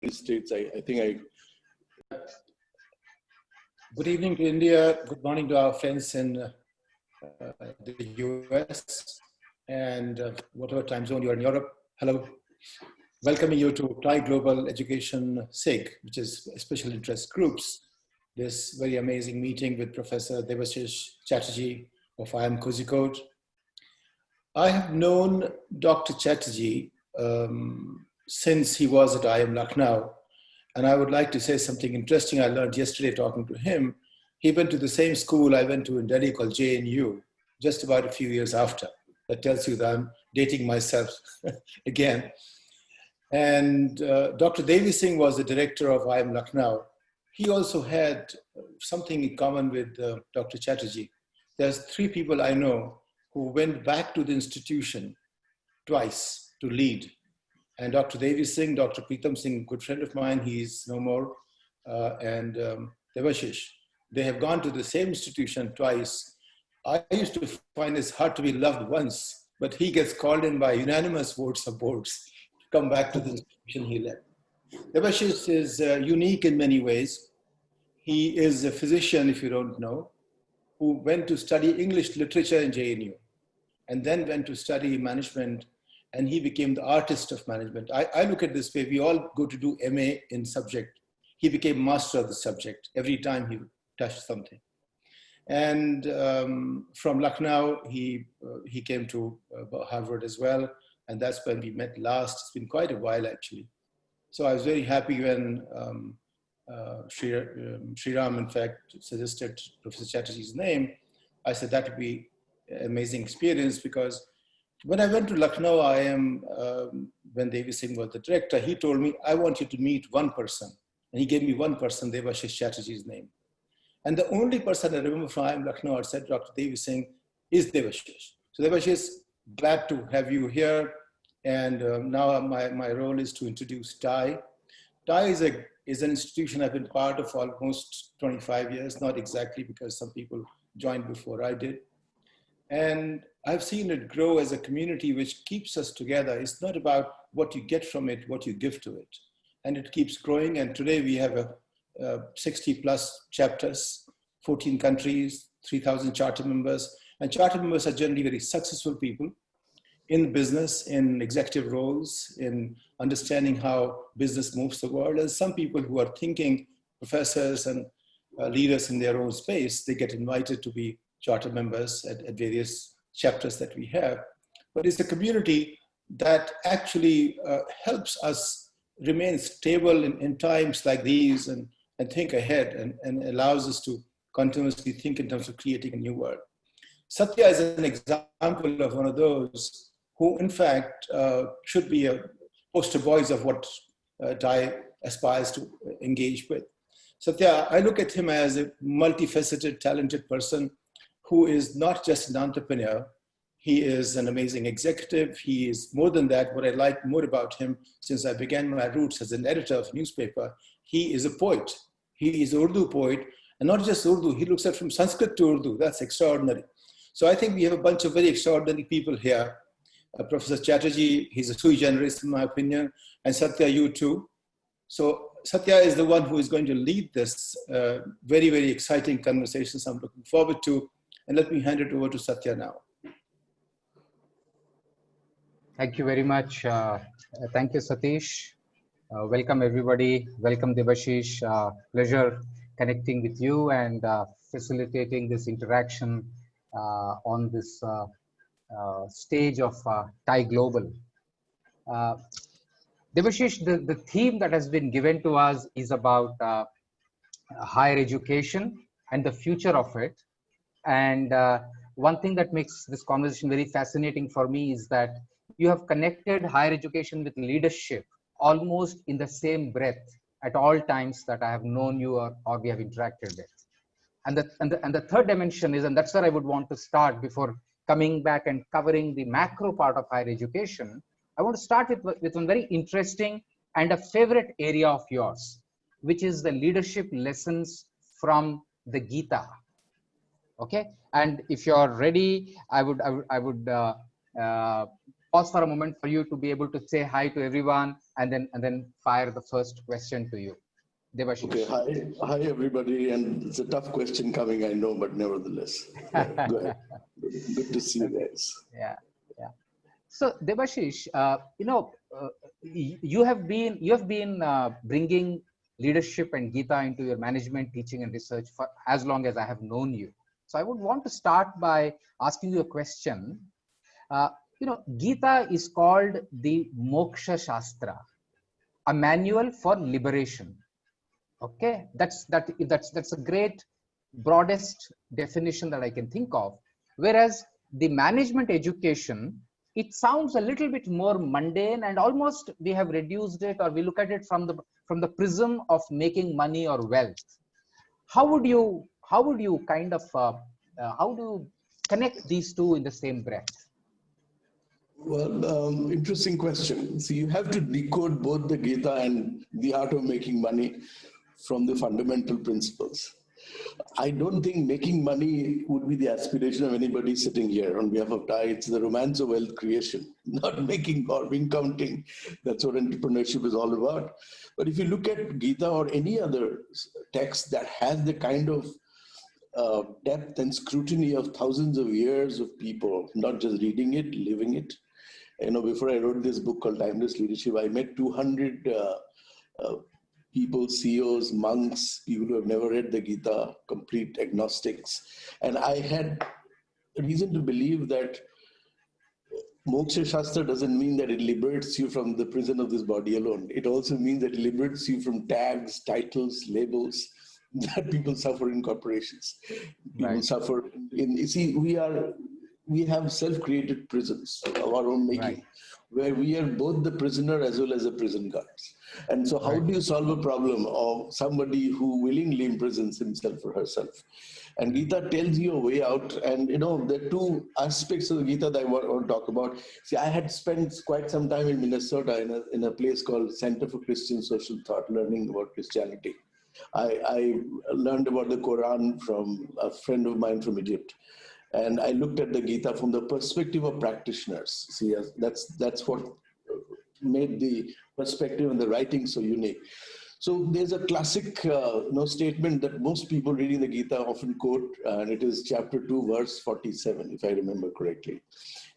States. I think Good evening to India. Good morning to our friends in the US and whatever time zone you're in Europe. Hello. Welcoming you to Apply Global Education SIG, which is Special Interest Groups. This very amazing meeting with Professor Debashis Chatterjee of IIM Kozhikode. I have known Dr. Chatterjee since he was at IIM Lucknow. And I would like to say something interesting I learned yesterday talking to him. He went to the same school I went to in Delhi called JNU, just about a few years after. That tells you that I'm dating myself again. And Dr. Devi Singh was the director of IIM Lucknow. He also had something in common with Dr. Chatterjee. There's 3 people I know who went back to the institution twice to lead. And Dr. Devi Singh, Dr. Pritam Singh, good friend of mine, he's no more, and Debashis. They have gone to the same institution twice. I used to find it's hard to be loved once, but he gets called in by unanimous votes of boards to come back to the institution he left. Debashis is unique in many ways. He is a physician, if you don't know, who went to study English literature in JNU and then went to study management, and he became the artist of management. I look at this way, we all go to do MA in subject. He became master of the subject every time he touched something. And from Lucknow, he came to Harvard as well. And that's when we met last. It's been quite a while, actually. So I was very happy when Sriram, in fact, suggested Professor Chatterjee's name. I said that would be an amazing experience, because when I went to Lucknow, when Devi Singh was the director, he told me, I want you to meet one person. And he gave me one person, Debashis Chatterjee's name. And the only person I remember from IIM Lucknow, I said, Dr. Devi Singh, is Debashis. So Debashis, glad to have you here. And now my role is to introduce TIE. TIE is an institution I've been part of almost 25 years, not exactly, because some people joined before I did. And I've seen it grow as a community which keeps us together. It's not about what you get from it, what you give to it. And it keeps growing. And today we have 60 plus chapters, 14 countries, 3,000 charter members. And charter members are generally very successful people in business, in executive roles, in understanding how business moves the world. And some people who are thinking, professors and leaders in their own space, they get invited to be charter members at various chapters that we have. But it's a community that actually helps us remain stable in times like these and think ahead and allows us to continuously think in terms of creating a new world. Satya is an example of one of those who, in fact, should be a poster boys of what TIE aspires to engage with. Satya, I look at him as a multifaceted, talented person who is not just an entrepreneur. He is an amazing executive. He is more than that. What I like more about him, since I began my roots as an editor of newspaper, he is a poet. He is an Urdu poet, and not just Urdu, he looks at from Sanskrit to Urdu. That's extraordinary. So I think we have a bunch of very extraordinary people here. Professor Chatterjee, he's a sui generis in my opinion, and Satya, you too. So Satya is the one who is going to lead this very, very exciting conversations I'm looking forward to. And let me hand it over to Satya now. Thank you very much. Thank you, Satish. Welcome, everybody. Welcome, Debashis. Pleasure connecting with you and facilitating this interaction on this stage of TIE Global. Debashis, the theme that has been given to us is about higher education and the future of it. And one thing that makes this conversation very fascinating for me is that you have connected higher education with leadership almost in the same breath at all times that I have known you or we have interacted with. And the third dimension is, and that's where I would want to start before coming back and covering the macro part of higher education. I want to start with one very interesting and a favorite area of yours, which is the leadership lessons from the Gita. Okay, and if you're ready, I would pause for a moment for you to be able to say hi to everyone and then fire the first question to you. Debashis. Okay, hi everybody, and it's a tough question coming, I know, but nevertheless, go ahead. Good to see you guys. Yeah, yeah. So Debashis, you have been bringing leadership and Gita into your management, teaching, and research for as long as I have known you. So I would want to start by asking you a question. Gita is called the Moksha Shastra, a manual for liberation. Okay, that's a great, broadest definition that I can think of. Whereas the management education, it sounds a little bit more mundane, and almost we have reduced it, or we look at it from the prism of making money or wealth. How would you kind of how do you connect these two in the same breath? Well, interesting question. So you have to decode both the Gita and the art of making money from the fundamental principles. I don't think making money would be the aspiration of anybody sitting here on behalf of TAI. It's the romance of wealth creation, not making or counting. That's what entrepreneurship is all about. But if you look at Gita or any other text that has the kind of depth and scrutiny of thousands of years of people, not just reading it, living it. Before I wrote this book called Timeless Leadership, I met 200 people, CEOs, monks, people who have never read the Gita, complete agnostics. And I had reason to believe that Moksha Shastra doesn't mean that it liberates you from the prison of this body alone. It also means that it liberates you from tags, titles, labels that people suffer in corporations. People suffer in, you see, we have self-created prisons of our own making, where we are both the prisoner as well as the prison guards. And so how do you solve a problem of somebody who willingly imprisons himself or herself? And Gita tells you a way out. And there are two aspects of the Gita that I want to talk about. See, I had spent quite some time in Minnesota in a place called Center for Christian Social Thought, learning about Christianity. I learned about the Quran from a friend of mine from Egypt. And I looked at the Gita from the perspective of practitioners. See, that's what made the perspective and the writing so unique. So there's a classic statement that most people reading the Gita often quote, and it is chapter 2, verse 47, if I remember correctly.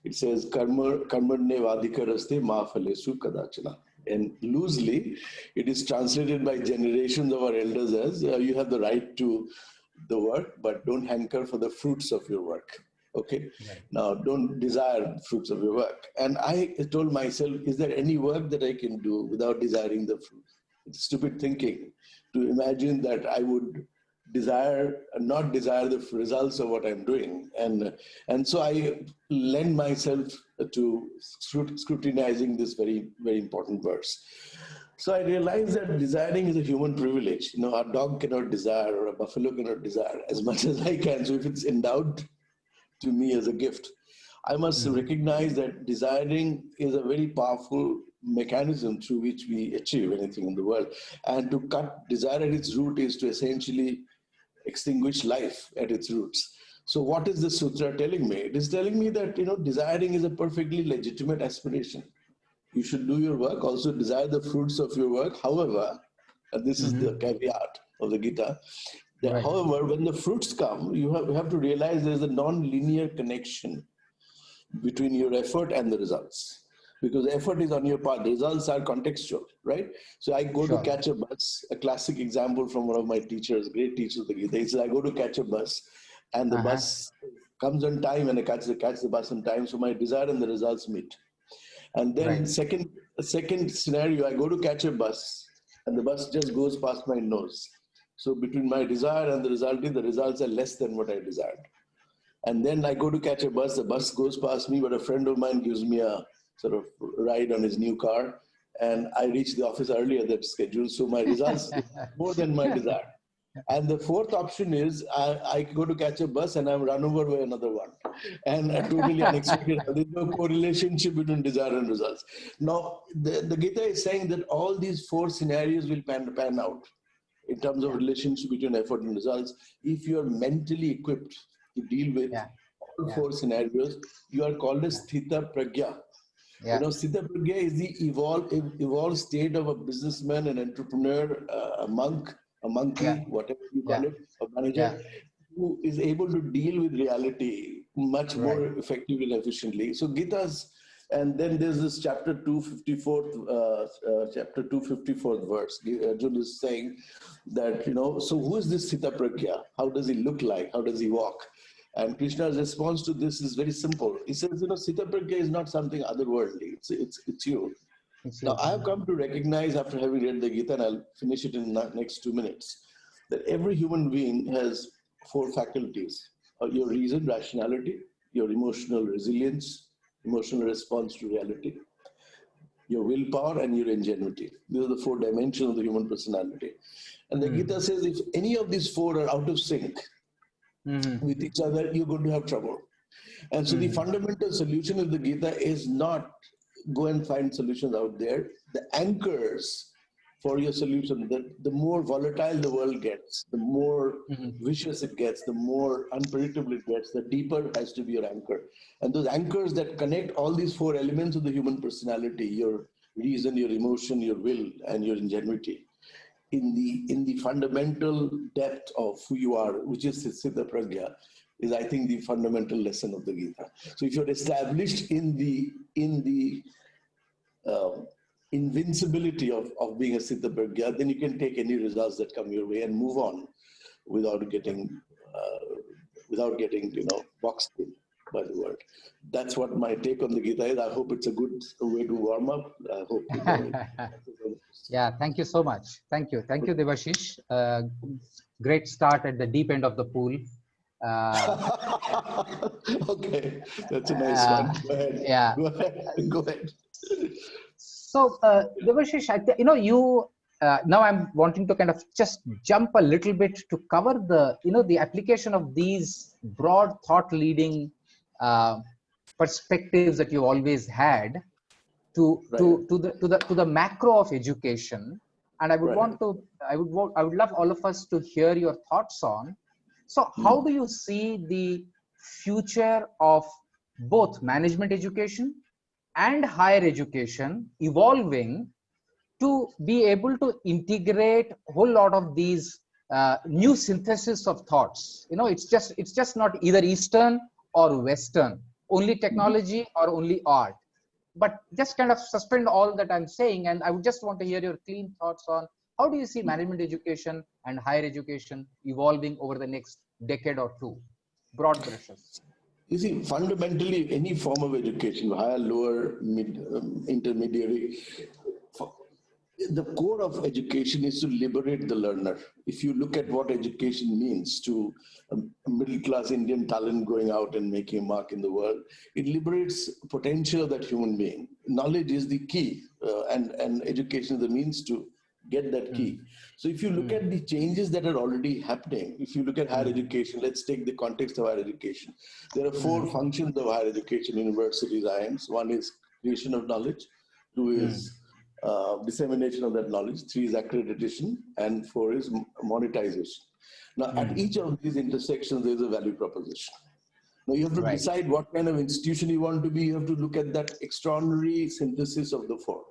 It says, Karmarne vadikaraste ma phalesu kadachana. And loosely, it is translated by generations of our elders as, you have the right to the work, but don't hanker for the fruits of your work. Okay. Now, don't desire fruits of your work. And I told myself, is there any work that I can do without desiring the fruit? It's stupid thinking to imagine that I would not desire the results of what I'm doing. And so I lend myself to scrutinizing this very, very important verse. So I realized that desiring is a human privilege. A dog cannot desire, or a buffalo cannot desire as much as I can. So if it's endowed to me as a gift, I must recognize that desiring is a very powerful mechanism through which we achieve anything in the world. And to cut desire at its root is to essentially extinguish life at its roots. So what is the sutra telling me? It is telling me that, desiring is a perfectly legitimate aspiration. You should do your work, also desire the fruits of your work. However, and this is the caveat of the Gita, that however, when the fruits come, you have to realize there's a non-linear connection between your effort and the results. Because effort is on your part, the results are contextual, right? So I go to catch a bus, a classic example from one of my teachers, great teachers of the Gita. He says, I go to catch a bus and the bus comes on time and I catch the bus on time. So my desire and the results meet. And then second scenario, I go to catch a bus and the bus just goes past my nose. So between my desire and the results are less than what I desired. And then I go to catch a bus, the bus goes past me, but a friend of mine gives me a sort of ride on his new car, and I reach the office earlier than scheduled. So my results more than my desire. And the fourth option is I go to catch a bus and I'm run over by another one. And totally unexpected. There's no correlation between desire and results. Now, the Gita is saying that all these four scenarios will pan out in terms of relationship between effort and results. If you're mentally equipped to deal with all four scenarios, you are called as sthita pragya. Yeah. Sthita Pragya is the evolved state of a businessman, an entrepreneur, a monk, a monkey, Yeah. whatever you call Yeah. it, a manager, Yeah. who is able to deal with reality much Right. more effectively and efficiently. So Gita's, and then there's this chapter 254th verse. Arjuna is saying that, so who is this Sthita Pragya? How does he look like? How does he walk? And Krishna's response to this is very simple. He says, Sthita Pragya is not something otherworldly. It's you. Now, I have come to recognize, after having read the Gita, and I'll finish it in the next 2 minutes, that every human being has 4 faculties: your reason, rationality; your emotional resilience, emotional response to reality; your willpower; and your ingenuity. These are the 4 dimensions of the human personality. And the Gita says if any of these 4 are out of sync with each other, you're going to have trouble. And so the fundamental solution of the Gita is not go and find solutions out there. The anchors for your solution, the more volatile the world gets, the more vicious it gets, the more unpredictable it gets, the deeper has to be your anchor. And those anchors that connect all these 4 elements of the human personality, your reason, your emotion, your will, and your ingenuity, in the fundamental depth of who you are, which is Siddha Pragya, is, I think, the fundamental lesson of the Gita. So if you're established in the invincibility of being a Siddha Pragya, then you can take any results that come your way and move on without getting boxed in by the world. That's what my take on the Gita is. I hope it's a good way to warm up. I hope. Yeah, thank you so much. Thank you, Debashis. Great start at the deep end of the pool. Okay, that's a nice one. Go ahead. Yeah. Go ahead. So, Debashis, you now I'm wanting to kind of just jump a little bit to cover the application of these broad thought-leading perspectives that you always had to the macro of education. And I would I would love all of us to hear your thoughts on. So how do you see the future of both management education and higher education evolving to be able to integrate a whole lot of these new synthesis of thoughts? It's just not either Eastern or Western, only technology or only art. But just kind of suspend all that I'm saying, and I would just want to hear your clean thoughts on how do you see management education and higher education evolving over the next decade or 2? Broad brushes. You see, fundamentally, any form of education, higher, lower, mid, intermediary, the core of education is to liberate the learner. If you look at what education means to a middle-class Indian talent going out and making a mark in the world, it liberates potential of that human being. Knowledge is the key, and education is the means to get that key. So if you look at the changes that are already happening, if you look at higher education, let's take the context of higher education. There are 4 functions of higher education, universities, IIMs. 1 is creation of knowledge, 2 is dissemination of that knowledge, 3 is accreditation, and 4 is monetization. Now, at each of these intersections, there is a value proposition. Now, you have to decide what kind of institution you want to be. You have to look at that extraordinary synthesis of the 4.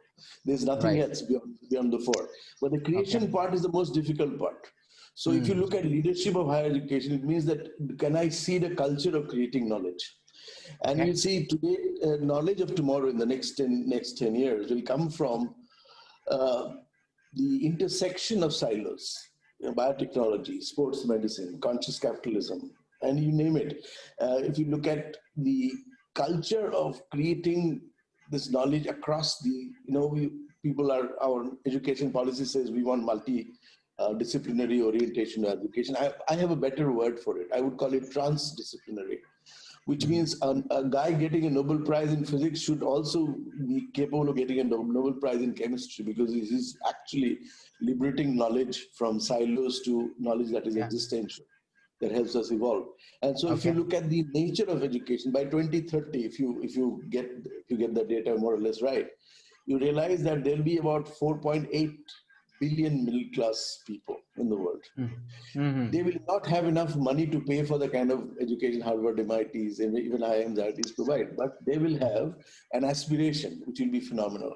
There's nothing else beyond the 4. But the creation part is the most difficult part. So if you look at leadership of higher education, it means that can I see the culture of creating knowledge? And you see today, knowledge of tomorrow in the next 10 years will come from the intersection of silos, biotechnology, sports medicine, conscious capitalism, and you name it. If you look at the culture of creating this knowledge across our education policy says we want multi-disciplinary orientation to education. I have a better word for it. I would call it transdisciplinary, which means a guy getting a Nobel Prize in physics should also be capable of getting a Nobel Prize in chemistry, because he's actually liberating knowledge from silos to knowledge that is existential, that helps us evolve. And so if you look at the nature of education, by 2030, if you get the data more or less right, you realize that there'll be about 4.8 billion middle class people. in the world. Mm-hmm. They will not have enough money to pay for the kind of education Harvard, MITs, and even IIMs, IITs provide, but they will have an aspiration which will be phenomenal.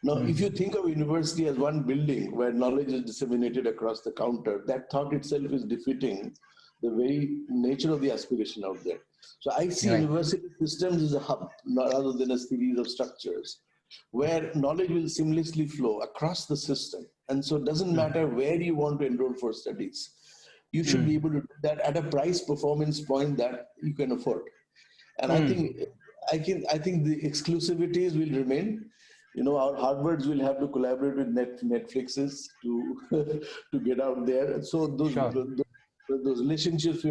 Now, if you think of university as one building where knowledge is disseminated across the counter, that thought itself is defeating the very nature of the aspiration out there. So I see university systems as a hub, rather than a series of structures, where knowledge will seamlessly flow across the system. And so it doesn't matter where you want to enroll for studies. You should be able to do that at a price performance point that you can afford. And I think the exclusivities will remain. You know, our Harvards will have to collaborate with Netflixes to to get out there. And so those relationships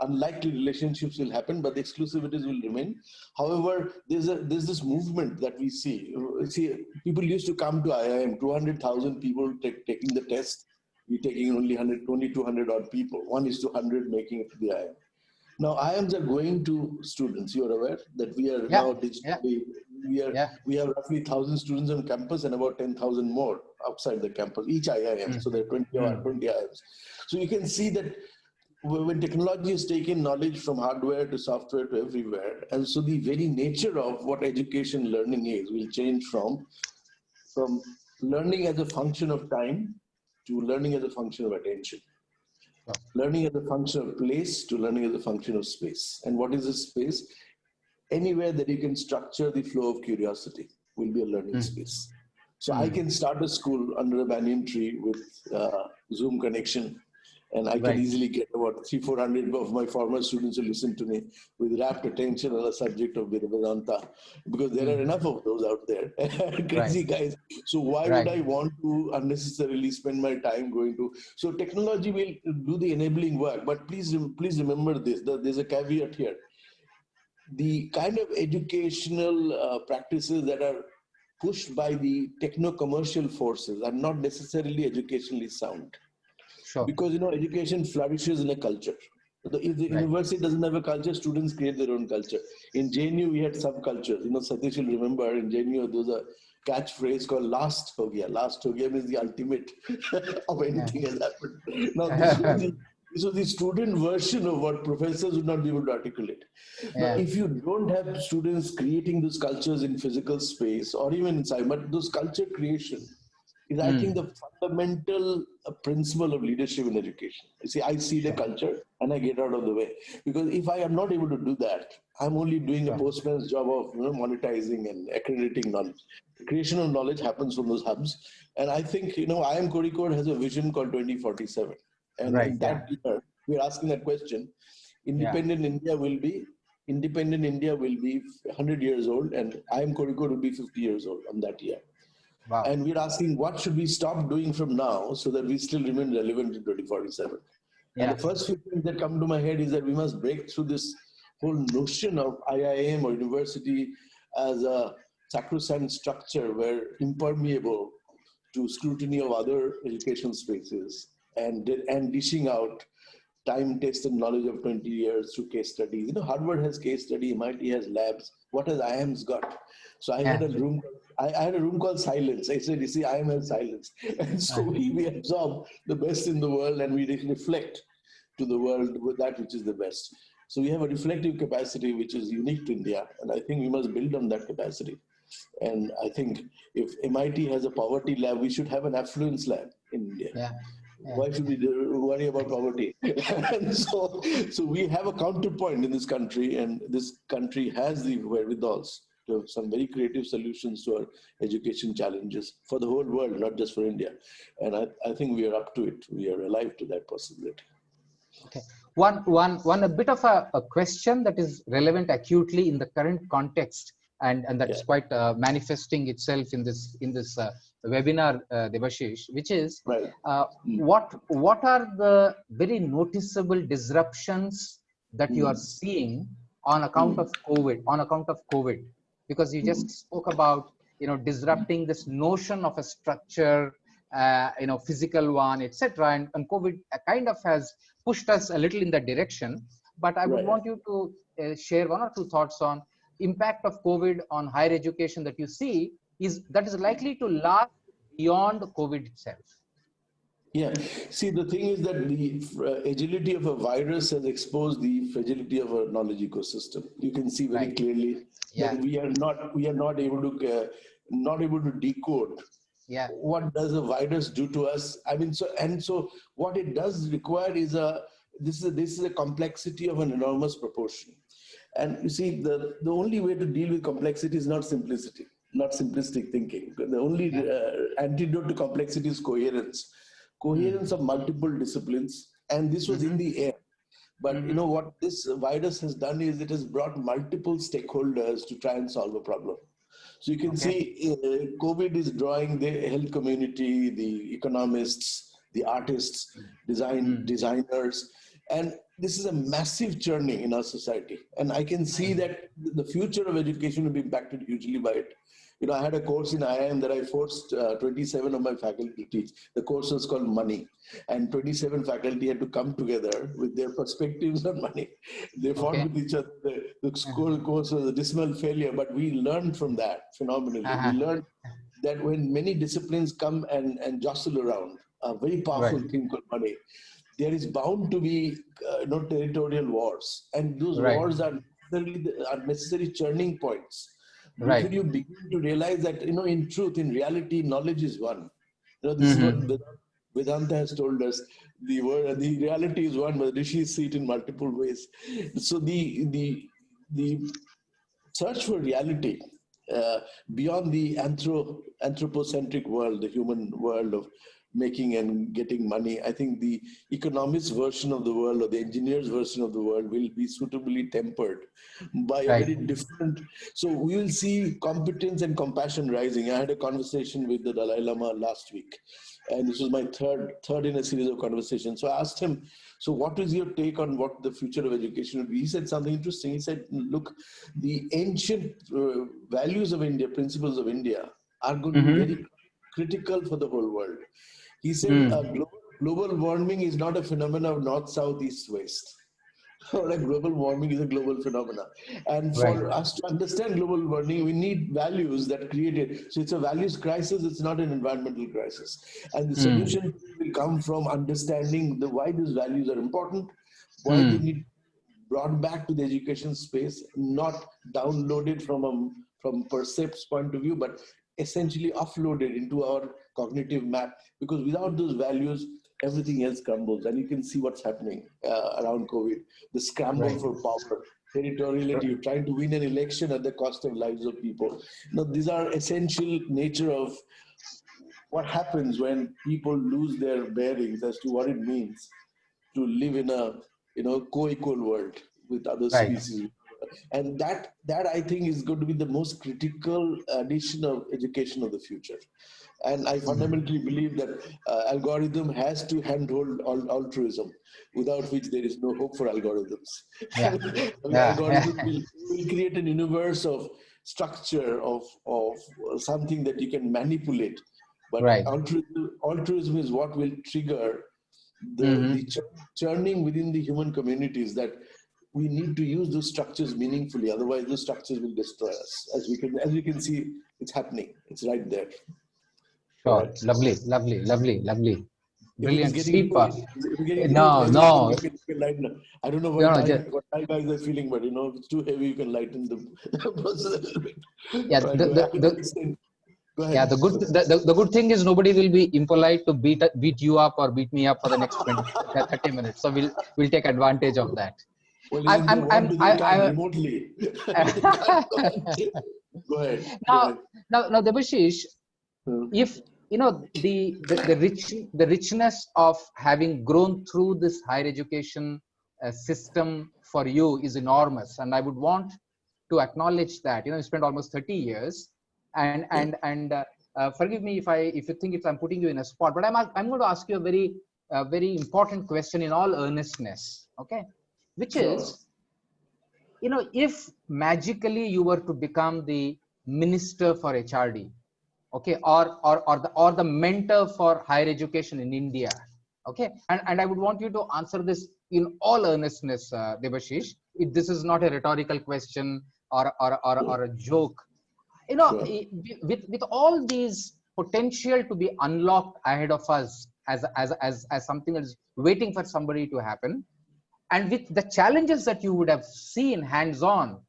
unlikely relationships will happen, but the exclusivities will remain. However, there's this movement that we see. See, people used to come to IIM, 200,000 people taking the test. We're taking only 200 odd people, 1:100 making it to the IIM. Now, IIMs are going to students. You're aware that we are now digitally, we have roughly 1,000 students on campus and about 10,000 more outside the campus, each IIM. So there are 20 IIMs. So you can see that when technology has taken knowledge from hardware to software to everywhere, and so the very nature of what education learning is will change from learning as a function of time to learning as a function of attention. Learning as a function of place to learning as a function of space. And what is this space? Anywhere that you can structure the flow of curiosity will be a learning space. So I can start a school under a banyan tree with Zoom connection, and I can easily get about 300-400 of my former students to listen to me with rapt attention on a subject of Vedanta, because there are enough of those out there, crazy guys. So why would I want to unnecessarily spend my time going to? So technology will do the enabling work, but please remember this. There's a caveat here. The kind of educational practices that are pushed by the techno-commercial forces are not necessarily educationally sound. Because, you know, education flourishes in a culture. If the university doesn't have a culture, students create their own culture. In JNU, we had subcultures. You know, Satish will remember in JNU, there was a catchphrase called "last ho gaya." Last ho gaya means the ultimate of anything has happened. Now, this was the student version of what professors would not be able to articulate. Now, if you don't have students creating those cultures in physical space or even inside, but those culture creation is, I think, the fundamental principle of leadership in education. You see, I see the culture and I get out of the way. Because if I am not able to do that, I'm only doing a postman's job of monetizing and accrediting knowledge. The creation of knowledge happens from those hubs. And I think, IIM Kozhikode has a vision called 2047. And in that year, we're asking that question. Independent India will be 100 years old, and IIM Kozhikode will be 50 years old on that year. Wow. And we're asking, what should we stop doing from now so that we still remain relevant in 2047? And the first few things that come to my head is that we must break through this whole notion of IIM or university as a sacrosanct structure where impermeable to scrutiny of other educational spaces and dishing out time-tested knowledge of 20 years through case studies. You know, Harvard has case study, MIT has labs. What has IIM's got? So I had a room. I had a room called silence. I said, you see, IIM has silence. And so we absorb the best in the world and we reflect to the world with that which is the best. So we have a reflective capacity which is unique to India. And I think we must build on that capacity. And I think if MIT has a poverty lab, we should have an affluence lab in India. Why should we worry about poverty? And so we have a counterpoint in this country, and this country has the wherewithals to have some very creative solutions to our education challenges for the whole world, not just for India. And I think we are up to it. We are alive to that possibility. Okay. One a bit of a question that is relevant acutely in the current context, and that's quite manifesting itself in this webinar, Debashis, which is what are the very noticeable disruptions that you are seeing on account of COVID? Because you just spoke about disrupting this notion of a structure, physical one, etc. And COVID kind of has pushed us a little in that direction. But I would want you to share one or two thoughts on impact of COVID on higher education that you see that is likely to last beyond COVID itself. Yeah. See, the thing is that the agility of a virus has exposed the fragility of a knowledge ecosystem. You can see very Right. clearly that Yeah. we are not able to decode Yeah. what does a virus do to us. I mean, so what it does require is this is a complexity of an enormous proportion. And you see, the only way to deal with complexity is not simplicity, not simplistic thinking. The only Yeah. antidote to complexity is coherence. Coherence of multiple disciplines, and this was in the air. But you know what this virus has done is it has brought multiple stakeholders to try and solve a problem. So you can Okay. see COVID is drawing the health community, the economists, the artists, designers, and this is a massive churning in our society. And I can see that the future of education will be impacted hugely by it. You know, I had a course in IIM that I forced 27 of my faculty to teach. The course was called Money, and 27 faculty had to come together with their perspectives on money. They fought Okay. with each other. The school course was a dismal failure, but we learned from that phenomenally. We learned that when many disciplines come and jostle around, a very powerful Right. thing called money, there is bound to be territorial wars, and those Right. wars are necessary churning points before Right. you begin to realize that, you know, in truth, in reality, knowledge is one. You know, this is what Vedanta has told us. The reality is one, but rishis see it in multiple ways. So the search for reality beyond the anthropocentric world, the human world of making and getting money, I think the economist version of the world or the engineer's version of the world will be suitably tempered by a Right. very different. So we will see competence and compassion rising. I had a conversation with the Dalai Lama last week, and this was my third in a series of conversations. So I asked him, so what is your take on what the future of education will be? He said something interesting. He said, look, the ancient values of India, principles of India, are going to be very critical for the whole world. He said, global warming is not a phenomenon of north, south, east, west. Like global warming is a global phenomenon. And Right. for us to understand global warming, we need values that create it. So it's a values crisis, it's not an environmental crisis. And the solution will come from understanding why these values are important, why they need brought back to the education space, not downloaded from percept's point of view, but essentially offloaded into our cognitive map. Because without those values, everything else crumbles. And you can see what's happening around COVID. The scramble Right. for power, territoriality, trying to win an election at the cost of lives of people. Now, these are essential nature of what happens when people lose their bearings as to what it means to live in a co-equal world with other Right. species. And that I think is going to be the most critical addition of education of the future. And I fundamentally believe that algorithm has to handhold altruism, without which there is no hope for algorithms. Yeah. The Yeah. algorithm will create an universe of structure of something that you can manipulate. But Right. altruism is what will trigger the churning within the human communities, that we need to use those structures meaningfully. Otherwise, those structures will destroy us. As we can see, it's happening. It's right there. Sure. Lovely. Lovely. Lovely. Lovely. If it is Brilliant. getting Steep. too No. heavy, then No. you can lighten up. I don't know You what know, Thai just, guys are feeling, but if it's too heavy, you can lighten the process a little bit. yeah. Right, go Yeah. ahead. The good thing is nobody will be impolite to beat you up or beat me up for the next 30 minutes. So we'll take advantage of that. Well, if they want to, they can remotely. They can't. Go ahead. now, now, Debashis, Hmm. if you know the richness of having grown through this higher education system for you is enormous, and I would want to acknowledge that. You spent almost 30 years, and forgive me if you think I'm putting you in a spot, but I'm going to ask you a very important question in all earnestness, okay, which Sure. is, if magically you were to become the minister for HRD, okay, or the mentor for higher education in India, okay, and I would want you to answer this in all earnestness, Debashis. This is not a rhetorical question or a joke. Sure. With all these potential to be unlocked ahead of us as something that is waiting for somebody to happen. And with the challenges that you would have seen hands-on,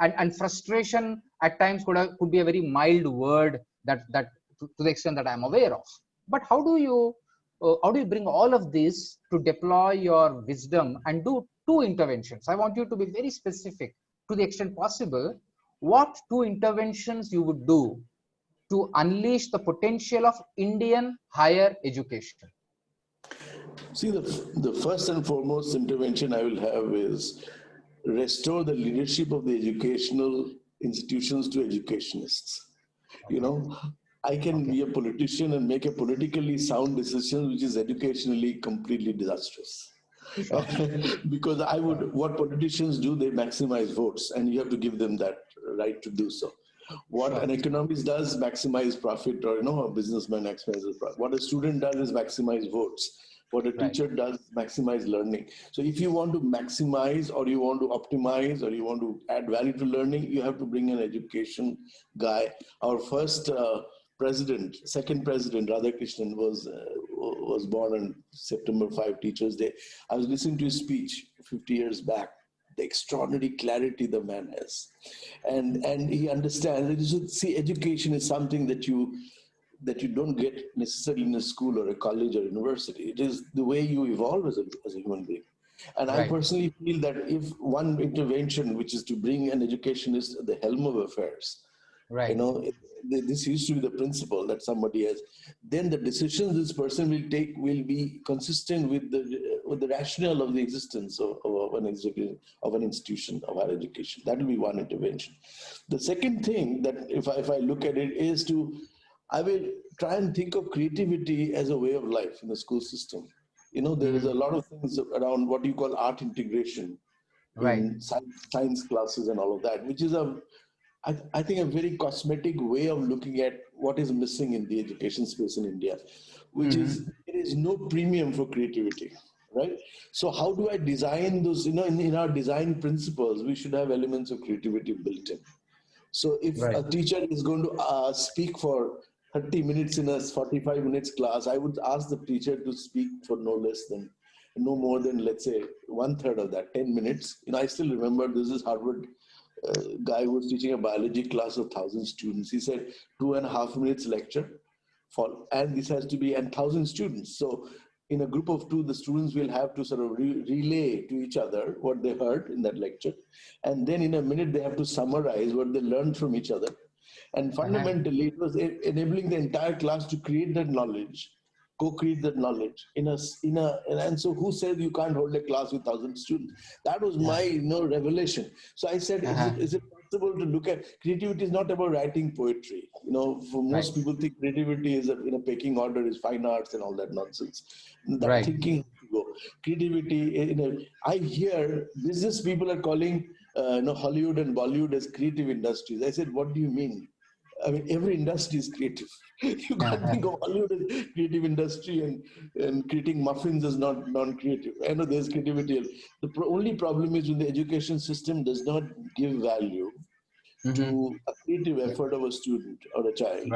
and frustration at times could be a very mild word that to the extent that I'm aware of. But how do you bring all of this to deploy your wisdom and do two interventions? I want you to be very specific to the extent possible. What two interventions you would do to unleash the potential of Indian higher education? See, the first and foremost intervention I will have is restore the leadership of the educational institutions to educationists. You know, I can be a politician and make a politically sound decision which is educationally completely disastrous. Sure. Because what politicians do, they maximize votes, and you have to give them that right to do so. What an economist does, maximize profit, or a businessman maximizes profit. What a student does is maximize votes. What a teacher does, maximize learning. So if you want to maximize, or you want to optimize, or you want to add value to learning, you have to bring an education guy. Our first second president, Radhakrishnan, was born on September 5, Teachers' Day. I was listening to his speech 50 years back. The extraordinary clarity the man has, and he understands that, see, education is something that you don't get necessarily in a school or a college or university. It is the way you evolve as a human being. And I personally feel that if one intervention, which is to bring an educationist at the helm of affairs, this used to be the principle that somebody has, then the decisions this person will take will be consistent with the rationale of the existence of an institution of higher education. That will be one intervention. The second thing that if I look at it is I will try and think of creativity as a way of life in the school system. There is a lot of things around what you call art integration in science classes and all of that, which is I think a very cosmetic way of looking at what is missing in the education space in India, which is there is no premium for creativity, right? So how do I design those, in our design principles, we should have elements of creativity built in. So if a teacher is going to speak for 30 minutes in a 45 minutes class, I would ask the teacher to speak for no more than, let's say, 1/3 of that, 10 minutes. I still remember this is Harvard guy who was teaching a biology class of 1,000 students. He said 2.5 minutes lecture, and this has to be 1,000 students. So in a group of 2, the students will have to sort of relay to each other what they heard in that lecture. And then in a minute, they have to summarize what they learned from each other. And fundamentally, it was enabling the entire class to create that knowledge, co-create that knowledge and so who said you can't hold a class with 1,000 students? That was my revelation. So I said, is it possible to look at creativity is not about writing poetry. For most people think creativity is in a pecking order is fine arts and all that nonsense. That thinking go. Creativity, I hear business people are calling Hollywood and Bollywood as creative industries. I said, what do you mean? I mean, every industry is creative. You can't think of Hollywood as creative industry and creating muffins as non-creative. I know there's creativity. The only problem is when the education system does not give value to a creative effort of a student or a child.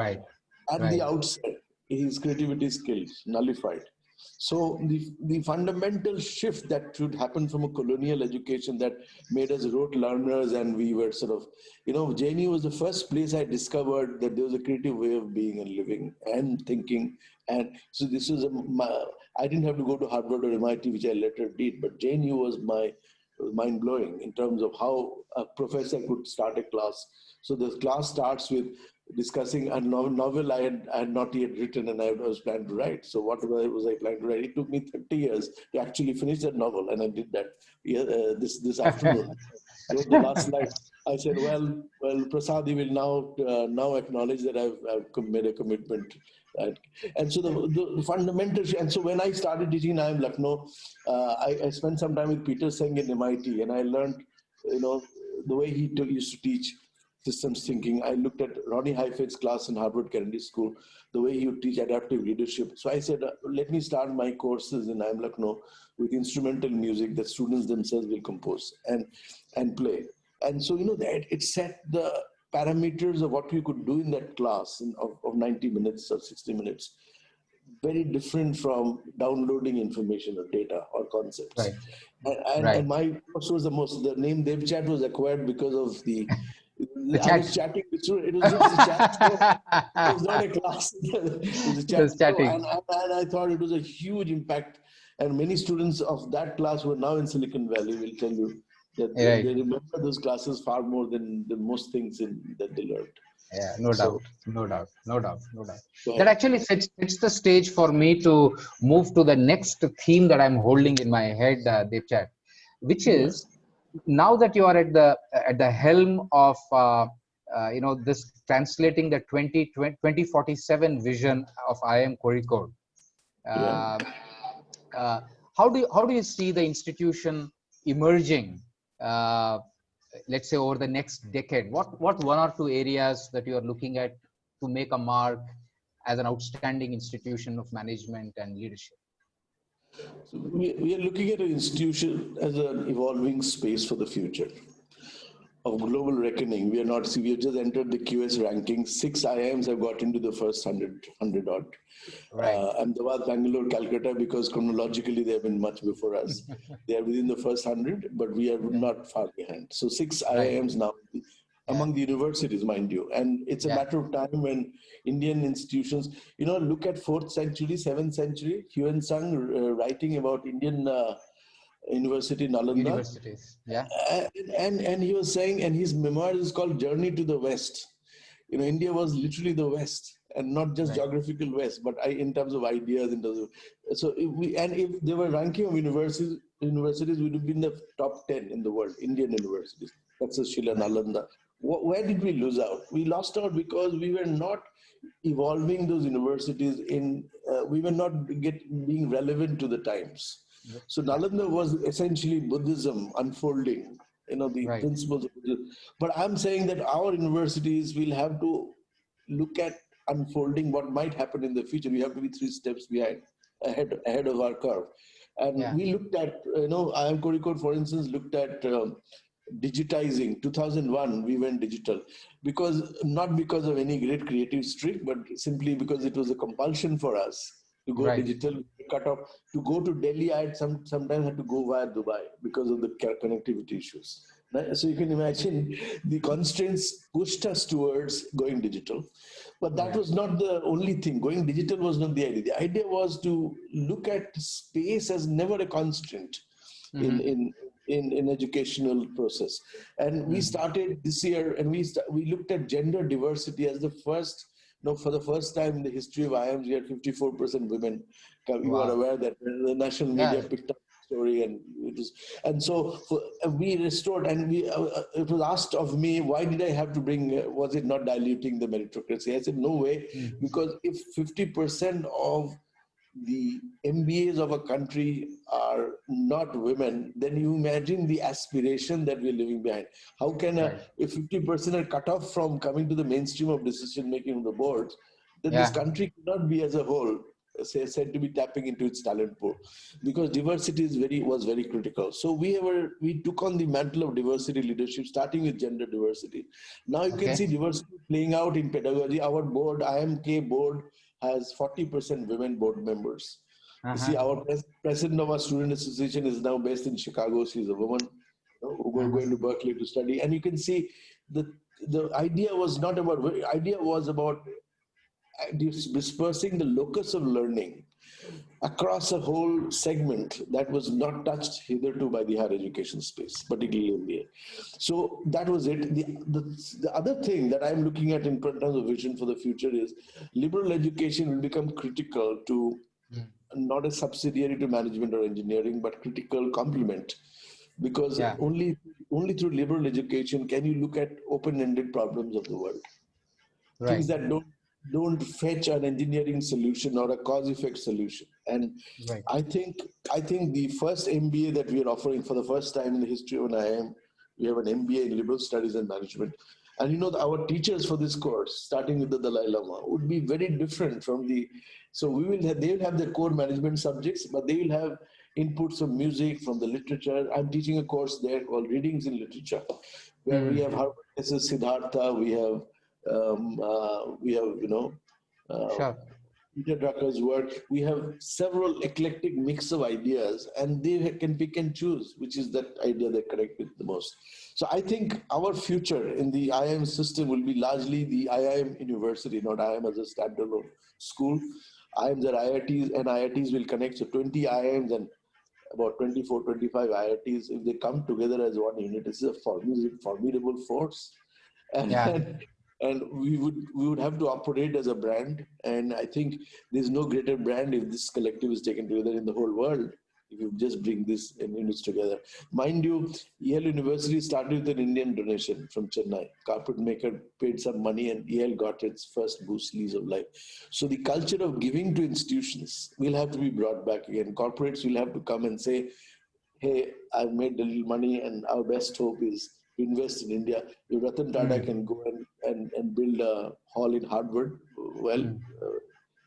At the outset, his creativity skills nullified. So the fundamental shift that should happen from a colonial education that made us rote learners, and we were sort of, JNU was the first place I discovered that there was a creative way of being and living and thinking. And so this was I didn't have to go to Harvard or MIT, which I later did, but JNU was mind-blowing in terms of how a professor could start a class. So the class starts with discussing a novel I had not yet written and I was planning to write. So what was I planning to write? It took me 30 years to actually finish that novel, and I did that this afternoon. So the last slide, I said, well, Prasadi will now acknowledge that I've made a commitment. And so the fundamental, and so when I started teaching in IIM Lucknow, I spent some time with Peter Singh in MIT, and I learned, the way he used to teach systems thinking. I looked at Ronnie Heifetz's class in Harvard Kennedy School, the way he would teach adaptive leadership. So I said, let me start my courses in IIM Lucknow with instrumental music that students themselves will compose and play. And so, that it set the parameters of what we could do in that class of 90 minutes or 60 minutes. very different from downloading information or data or concepts. Right. And my course was the name DevChat was acquired because of The I chat. was chatting with students. It was just a chat show. It was not a class. It was a chat Just show. chatting. And I thought it was a huge impact. And many students of that class who are now in Silicon Valley will tell you that they Right. remember those classes far more than most things that they learned. Yeah, no So, doubt, no doubt, no doubt, no doubt. go That ahead. actually sets the stage for me to move to the next theme that I'm holding in my head, Devchat, which is now that you are at the helm of this translating the 2047 vision of IIM Kozhikode. Yeah. Uh, how do you see the institution emerging? Let's say over the next decade, what one or two areas that you are looking at to make a mark as an outstanding institution of management and leadership? So we are looking at an institution as an evolving space for the future of global reckoning. We have just entered the QS rankings. 6 IIMs have got into the first 100 odd. Right. Ahmedabad, Bangalore, Calcutta, because chronologically they have been much before us. They are within the first 100, but we are not far behind. So 6 IIMs now among the universities, mind you. And it's a matter of time when Indian institutions, look at 4th century, 7th century, Huan Sang writing about Indian University Nalanda. Universities, And he was saying, and his memoir is called Journey to the West. India was literally the West, and not just geographical West, but in terms of ideas, so if they were ranking of universities, we would have been the top 10 in the world, Indian universities. That's Shila Nalanda. Where did we lose out? We lost out because we were not evolving those universities we were not being relevant to the times. So Nalanda was essentially Buddhism unfolding, the principles of Buddhism. But I'm saying that our universities will have to look at unfolding what might happen in the future. We have to be 3 steps ahead of our curve. And we looked at, IIM Kozhikode, for instance, looked at digitizing. 2001, we went digital not because of any great creative streak, but simply because it was a compulsion for us to go digital, cut off. To go to Delhi, I had sometimes had to go via Dubai because of the connectivity issues. So you can imagine the constraints pushed us towards going digital. But that was not the only thing. Going digital was not the idea. The idea was to look at space as never a constraint in educational process. And we started this year, and we looked at gender diversity as the first. For the first time in the history of IIMs, we had 54% women. You are aware that the national media picked up the story, and we restored. And it was asked of me, why did I have to bring? Was it not diluting the meritocracy? I said, no way, because if 50% of the MBAs of a country are not women, then you imagine the aspiration that we're living behind. How can if 50% are cut off from coming to the mainstream of decision making of the boards, then this country cannot be as a whole said to be tapping into its talent pool, because diversity was very critical. So we took on the mantle of diversity leadership, starting with gender diversity. Now you can see diversity playing out in pedagogy. Our board, IMK board, has 40% women board members. You see, our president of our student association is now based in Chicago. She's a woman who are going to Berkeley to study. And you can see the idea was not about, idea was about dispersing the locus of learning across a whole segment that was not touched hitherto by the higher education space, particularly MBA. So that was it. The other thing that I'm looking at in terms of vision for the future is liberal education will become critical to not a subsidiary to management or engineering, but critical complement. Because only through liberal education can you look at open-ended problems of the world. Things that don't fetch an engineering solution or a cause-effect solution. And I think the first MBA that we are offering for the first time in the history of an IIM, we have an MBA in Liberal Studies and Management. And our teachers for this course, starting with the Dalai Lama, would be very different from so they will have their core management subjects, but they will have inputs from music, from the literature. I'm teaching a course there called Readings in Literature, where we have Harvard Siddhartha, we have Peter Drucker's work. We have several eclectic mix of ideas, and they can pick and choose which is that idea they connect with the most. So I think our future in the IIM system will be largely the IIM University, not IIM as a standalone school. IIMs and IITs, and IITs will connect. So 20 IIMs and about 24, 25 IITs, if they come together as one unit, this is a formidable force. And, Yeah. and we would have to operate as a brand. And I think there's no greater brand if this collective is taken together in the whole world, if you just bring this units together. Mind you, Yale University started with an Indian donation from Chennai. Carpet maker paid some money and Yale got its first boost lease of life. So the culture of giving to institutions will have to be brought back again. Corporates will have to come and say, hey, I've made a little money and our best hope is to invest in India. If Ratan Tata can go and build a hall in Harvard, well,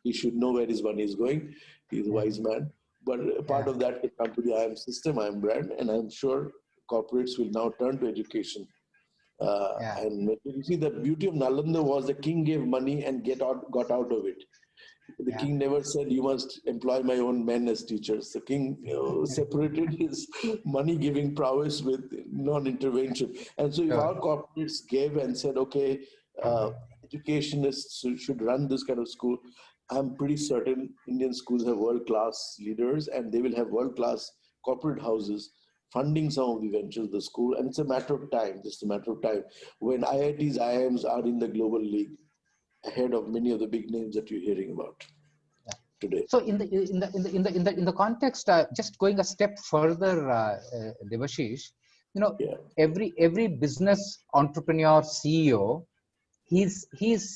he should know where his money is going. He's a wise man. But part of that can come to the IIM system, IIM brand, and I'm sure corporates will now turn to education. And you see, the beauty of Nalanda was the king gave money and got out of it. The king never said, you must employ my own men as teachers. The king separated his money-giving prowess with non-intervention. And so if our corporates gave and said, okay, educationists should run this kind of school, I'm pretty certain Indian schools have world-class leaders and they will have world-class corporate houses funding some of the ventures of the school. And it's a matter of time, just a matter of time, when IITs, IIMs are in the global league, ahead of many of the big names that you're hearing about today. So in the context, just going a step further, Debashis, every business entrepreneur, CEO, he's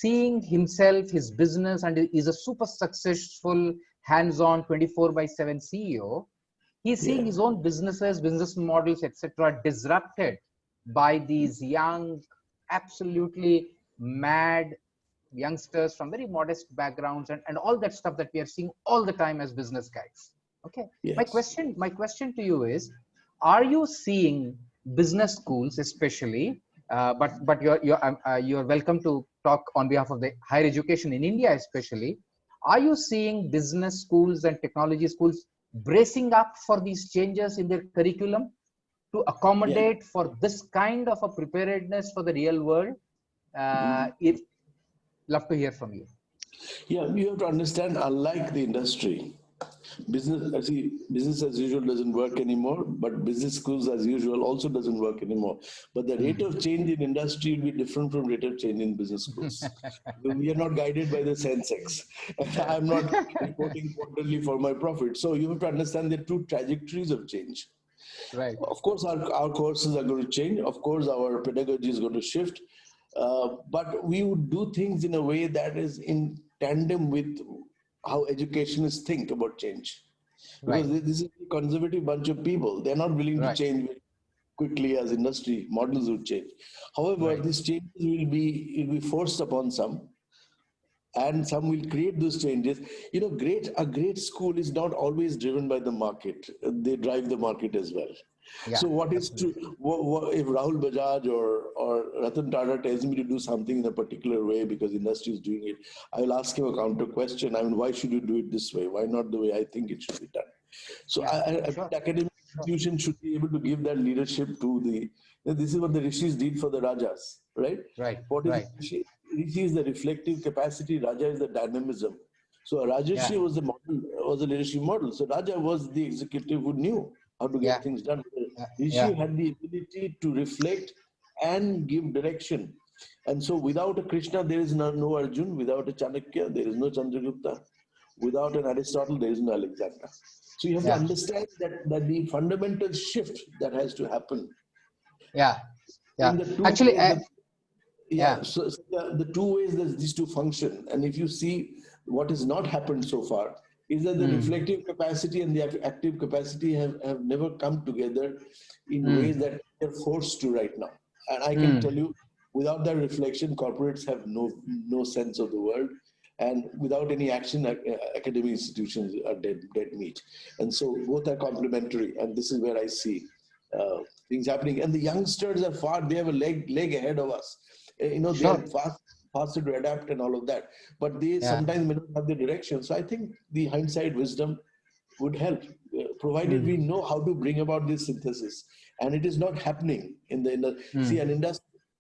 seeing himself, his business, and is a super successful hands-on 24/7 CEO. He's seeing his own businesses, business models, etc., disrupted by these young, absolutely mad youngsters from very modest backgrounds and all that stuff that we are seeing all the time as business guys. Okay. Yes. My question to you is, are you seeing business schools especially, but you're welcome to talk on behalf of the higher education in India especially, are you seeing business schools and technology schools bracing up for these changes in their curriculum to accommodate for this kind of a preparedness for the real world? Love to hear from you. Yeah, you have to understand, unlike the industry, business as usual doesn't work anymore, but business schools as usual also doesn't work anymore. But the rate of change in industry will be different from rate of change in business schools. We are not guided by the Sensex. I'm not reporting quarterly for my profit. So you have to understand the two trajectories of change. Right. Of course, our courses are going to change. Of course, our pedagogy is going to shift. But we would do things in a way that is in tandem with how educationists think about change. Because this is a conservative bunch of people. They're not willing to change quickly as industry models would change. However, these changes will be forced upon some, and some will create those changes. A great school is not always driven by the market. They drive the market as well. Yeah, so what is true? If Rahul Bajaj or Ratan Tata tells me to do something in a particular way because industry is doing it, I will ask him a counter question. I mean, why should you do it this way? Why not the way I think it should be done? So the academic institution should be able to give that leadership to the. This is what the rishis did for the rajas, right? Right. What is rishi? Rishi is the reflective capacity. Raja is the dynamism. So a Rajarshi was the model, was the leadership model. So Raja was the executive who knew how to get things done. Rishi had the ability to reflect and give direction. And so without a Krishna, there is no Arjun. Without a Chanakya, there is no Chandragupta. Without an Aristotle, there is no Alexander. So you have to understand that the fundamental shift that has to happen. Actually, so the two ways that these two function, and if you see what has not happened so far, is that the reflective capacity and the active capacity have never come together in ways that they're forced to right now. And I can tell you, without that reflection, corporates have no sense of the world. And without any action, academic institutions are dead meat. And so both are complementary. And this is where I see things happening. And the youngsters are they have a leg ahead of us. They are fast. faster to adapt and all of that. But they sometimes may not have the direction. So I think the hindsight wisdom would help, provided we know how to bring about this synthesis. And it is not happening in the see, an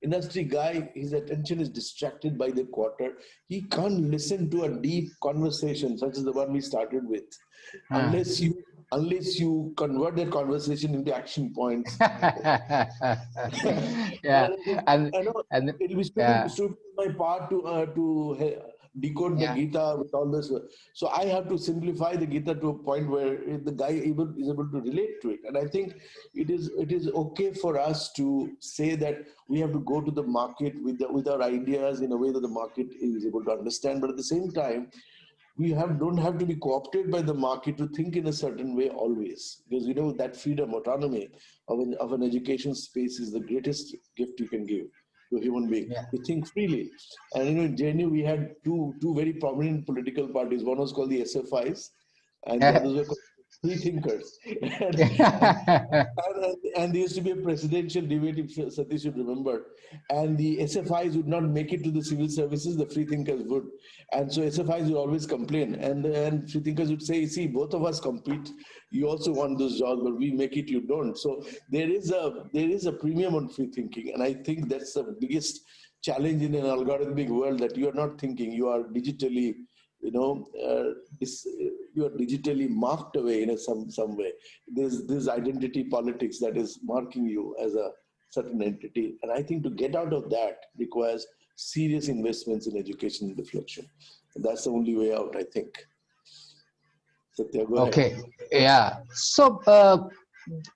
industry guy, his attention is distracted by the quarter. He can't listen to a deep conversation such as the one we started with, unless you convert that conversation into action points. Yeah, and I know and it will be stupid on my part to decode the Gita with all this. So I have to simplify the Gita to a point where the guy is able to relate to it. And I think it is okay for us to say that we have to go to the market with our ideas in a way that the market is able to understand. But at the same time, we don't have to be co-opted by the market to think in a certain way always, because that freedom, autonomy of an education space is the greatest gift you can give to a human being, to think freely. And in JNU we had two very prominent political parties. One was called the SFIs, and the others were called free thinkers. And there used to be a presidential debate, if Satish should remember, and the SFIs would not make it to the civil services, the free thinkers would. And so SFIs would always complain, and free thinkers would say, see, both of us compete, you also want those jobs, but we make it, you don't. So there is a premium on free thinking, and I think that's the biggest challenge in an algorithmic world, that you are not thinking, you are digitally you are digitally marked away in some way. There's this identity politics that is marking you as a certain entity. And I think to get out of that requires serious investments in education and reflection. And that's the only way out, I think. Satya, go ahead. Yeah. So,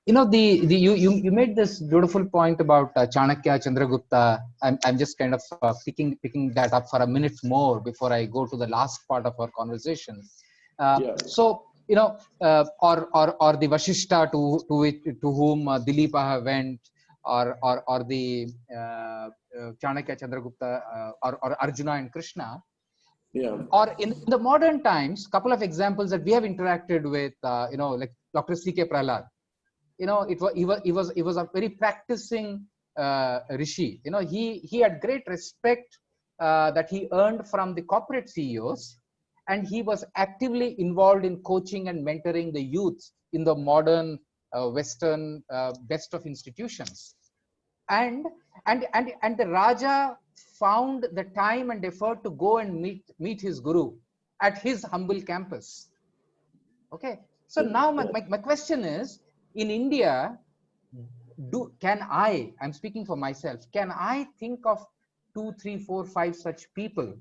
you made this beautiful point about Chanakya, Chandragupta. I'm just kind of picking that up for a minute more before I go to the last part of our conversation. So, or the Vashishta to whom Dilipa went, or the Chanakya, Chandragupta, or Arjuna and Krishna. Or in the modern times, couple of examples that we have interacted with, like Dr. C.K. Prahlad. He was a very practicing rishi. He had great respect that he earned from the corporate CEOs, and he was actively involved in coaching and mentoring the youth in the modern Western best of institutions. And the Raja found the time and effort to go and meet his guru at his humble campus. Okay, so now my question is, in India, I'm speaking for myself, can I think of 2, 3, 4, 5 such people?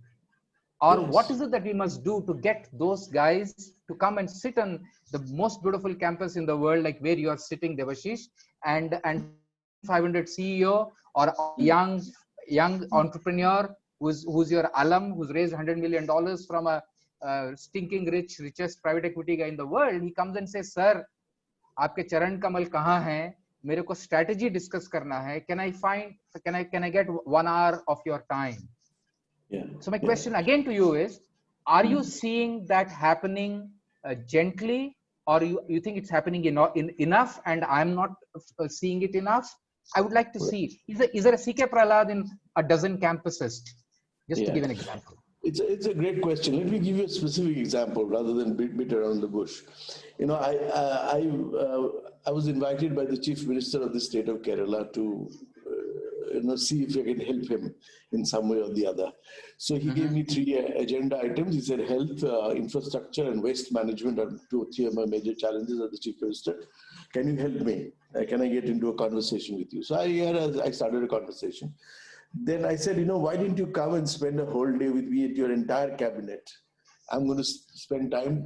Or what is it that we must do to get those guys to come and sit on the most beautiful campus in the world, like where you are sitting, Debashis, and 500 CEO or a young entrepreneur who's your alum, who's raised $100 million from a stinking richest private equity guy in the world. He comes and says, sir, आपके चरण कमल कहाँ हैं? मेरे को strategy discuss करना है. Can I get 1 hour of your time? So my question again to you is, are you seeing that happening gently, or you think it's happening enough and I'm not seeing it enough? I would like to see, is there a C.K. Prahlad in a dozen campuses? Just to give an example. It's a great question. Let me give you a specific example rather than beat around the bush. I was invited by the Chief Minister of the state of Kerala to see if I can help him in some way or the other. So he gave me 3 agenda items. He said health, infrastructure, and waste management are 2 or 3 of my major challenges as the Chief Minister. Can you help me? Can I get into a conversation with you? So I started a conversation. Then I said, why didn't you come and spend a whole day with me at your entire cabinet? I'm going to spend time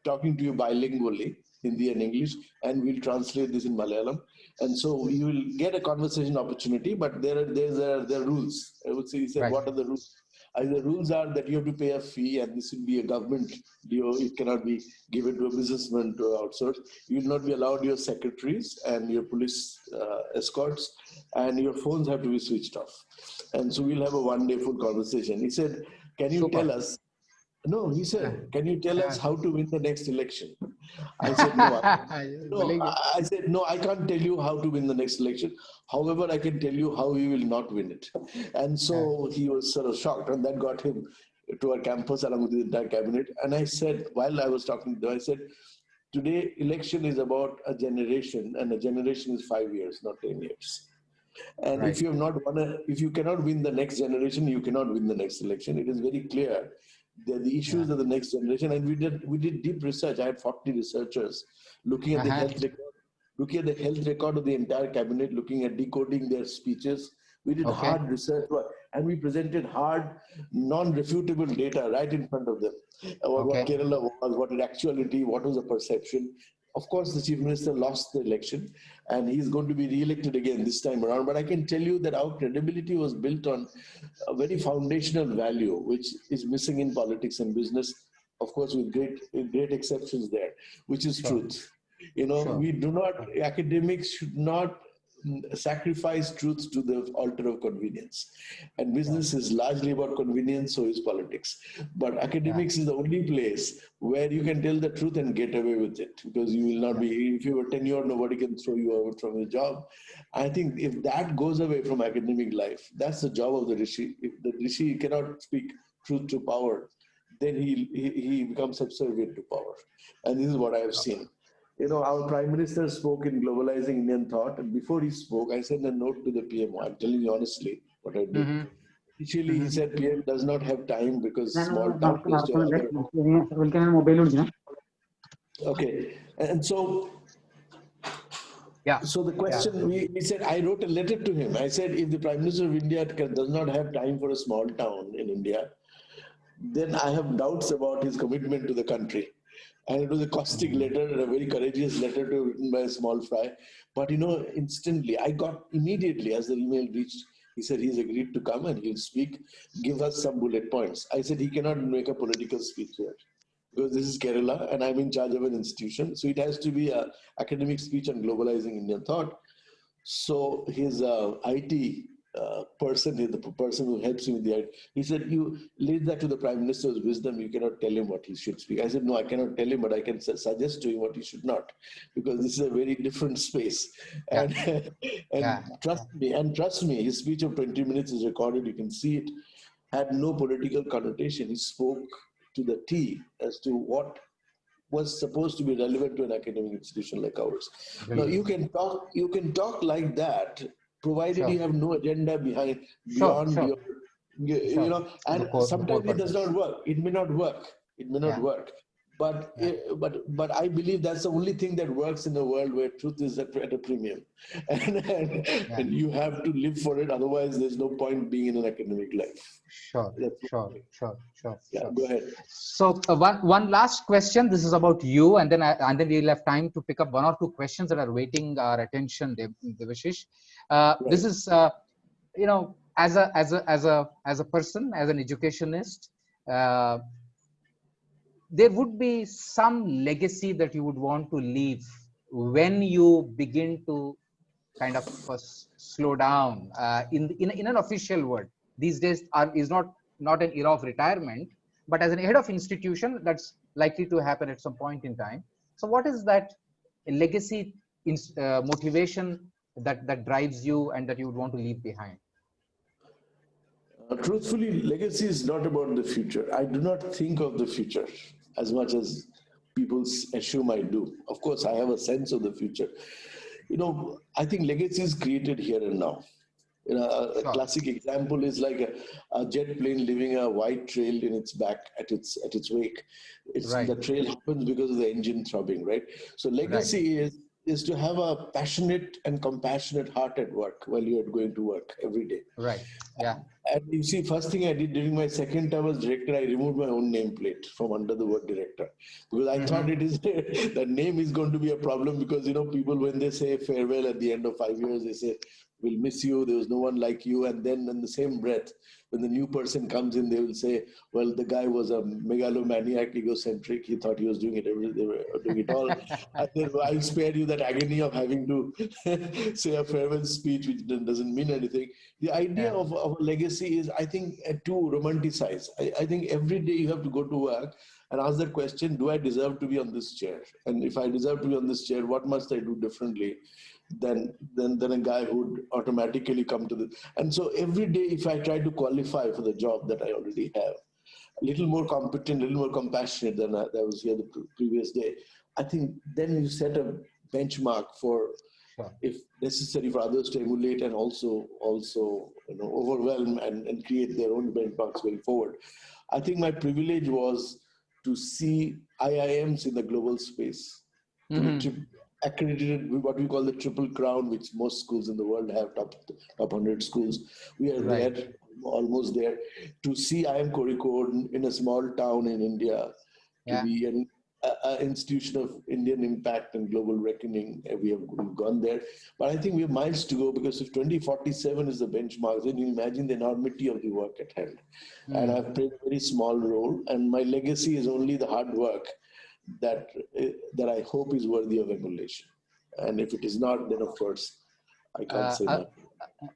talking to you bilingually, Hindi and English, and we'll translate this in Malayalam. And so you will get a conversation opportunity, but there are rules. I would say, he said, what are the rules? The rules are that you have to pay a fee, and this will be a government deal. It cannot be given to a businessman to outsource. You will not be allowed your secretaries and your police escorts, and your phones have to be switched off. And so we'll have a 1-day full conversation. He said, can you tell us No, he said, can you tell us Yeah. how to win the next election? I said, no. No, Very good. I said, no, I can't tell you how to win the next election. However, I can tell you how you will not win it. And Yeah. so he was sort of shocked, and that got him to our campus along with the entire cabinet. And I said, while I was talking to them, I said, today election is about a generation, and a generation is 5 years, not 10 years. And Right. if you have not won if you cannot win the next generation, you cannot win the next election. It is very clear that the Yeah. issues of the next generation, and we did deep research. I had 40 researchers looking at the Uh-huh. health record, looking at the health record of the entire cabinet, looking at decoding their speeches. We did Okay. hard research work, and we presented hard, non-refutable data right in front of them about what Okay. Kerala was, what in actuality, what was the perception. Of course, the chief minister lost the election, and he's going to be re-elected again this time around. But I can tell you that our credibility was built on a very foundational value, which is missing in politics and business, of course, with great exceptions there, which is Sure. truth. You know, Sure. we do not, academics should not sacrifice truth to the altar of convenience. And business is largely about convenience, so is politics. But Yeah. academics is the only place where you can tell the truth and get away with it, because you will not Yeah. be, if you were tenured, nobody can throw you out from your job. I think if that goes away from academic life, that's the job of the Rishi. If the Rishi cannot speak truth to power, then he becomes subservient to power. And this is what I have seen. You know, our Prime Minister spoke in Globalizing Indian Thought, and before he spoke, I sent a note to the PMO. I'm telling you honestly what I did. Mm-hmm. Initially, he said PM does not have time because ഞാൻ small town has to have other. വിളിക്കാൻ mobile വിളിക്കണം. Okay, and so Yeah. the question, we said, I wrote a letter to him. I said, if the Prime Minister of India does not have time for a small town in India, then I have doubts about his commitment to the country. And it was a caustic letter, a very courageous letter written by a small fry. But you know, instantly, I got immediately, as the email reached, he said he's agreed to come and he'll speak, give us some bullet points. I said he cannot make a political speech here, because this is Kerala and I'm in charge of an institution. So it has to be an academic speech on globalizing Indian thought. So his IT person, the person who helps him with the IT, he said, you leave that to the Prime Minister's wisdom. You cannot tell him what he should speak. I said, no, I cannot tell him, but I can suggest to him what he should not, because this is a very different space. Yeah. And Yeah. trust me, his speech of 20 minutes is recorded. You can see it. Had no political connotation. He spoke to the T as to what was supposed to be relevant to an academic institution like ours. Now you can talk like that, provided Sure. you have no agenda behind Sure. beyond Sure. your, you Sure. know, and The core sometimes it does purpose. not work. It may not work. It may not Yeah. work. But Yeah. but I believe that's the only thing that works in a world where truth is at a premium, and you have to live for it. Otherwise, there's no point being in an academic life. Sure. That's Sure. Sure. Sure. yeah. Sure. Go ahead. So one last question. This is about you, and then we'll have time to pick up one or two questions that are waiting our attention, Debashis. This is you know, as a person, as an educationist, there would be some legacy that you would want to leave when you begin to kind of slow down in an official word. These days is not an era of retirement, but as an head of institution, that's likely to happen at some point in time. So what is that legacy motivation that drives you and that you would want to leave behind? Truthfully, legacy is not about the future. I do not think of the future as much as people assume I do. Of course, I have a sense of the future. You know, I think legacy is created here and now. You know, a classic example is like a jet plane leaving a white trail in its back at its wake. Right. The trail happens because of the engine throbbing, right? So legacy is to have a passionate and compassionate heart at work while you are going to work every day. Right. Yeah. And you see, first thing I did during my second term as director, I removed my own nameplate from under the word director, because I thought it is the name is going to be a problem, because you know, people, when they say farewell at the end of 5 years, they say, we'll miss you, there was no one like you, and then in the same breath when the new person comes in, they will say, well, the guy was a megalomaniac, egocentric. He thought he was doing it. They were doing it all. And then I'll spare you that agony of having to say a farewell speech, which doesn't mean anything. The idea of a legacy is, I think, too romanticized. I think every day you have to go to work and ask that question, do I deserve to be on this chair? And if I deserve to be on this chair, what must I do differently than a guy who would automatically come to this? And so every day, if I try to qualify for the job that I already have, a little more competent, a little more compassionate than I was here the previous day, I think then you set a benchmark for, if necessary, for others to emulate and also overwhelm and create their own benchmarks going forward. I think my privilege was to see IIMs in the global space, to be accredited with what we call the Triple Crown, which most schools in the world have, top 100 schools. We are there, almost there. To see IIM Kozhikode in a small town in India, to be an institution of Indian impact and global reckoning, we've gone there. But I think we have miles to go, because if 2047 is the benchmark, then you imagine the enormity of the work at hand. And I've played a very small role, and my legacy is only the hard work that I hope is worthy of emulation. And if it is not, then of course I can't say much.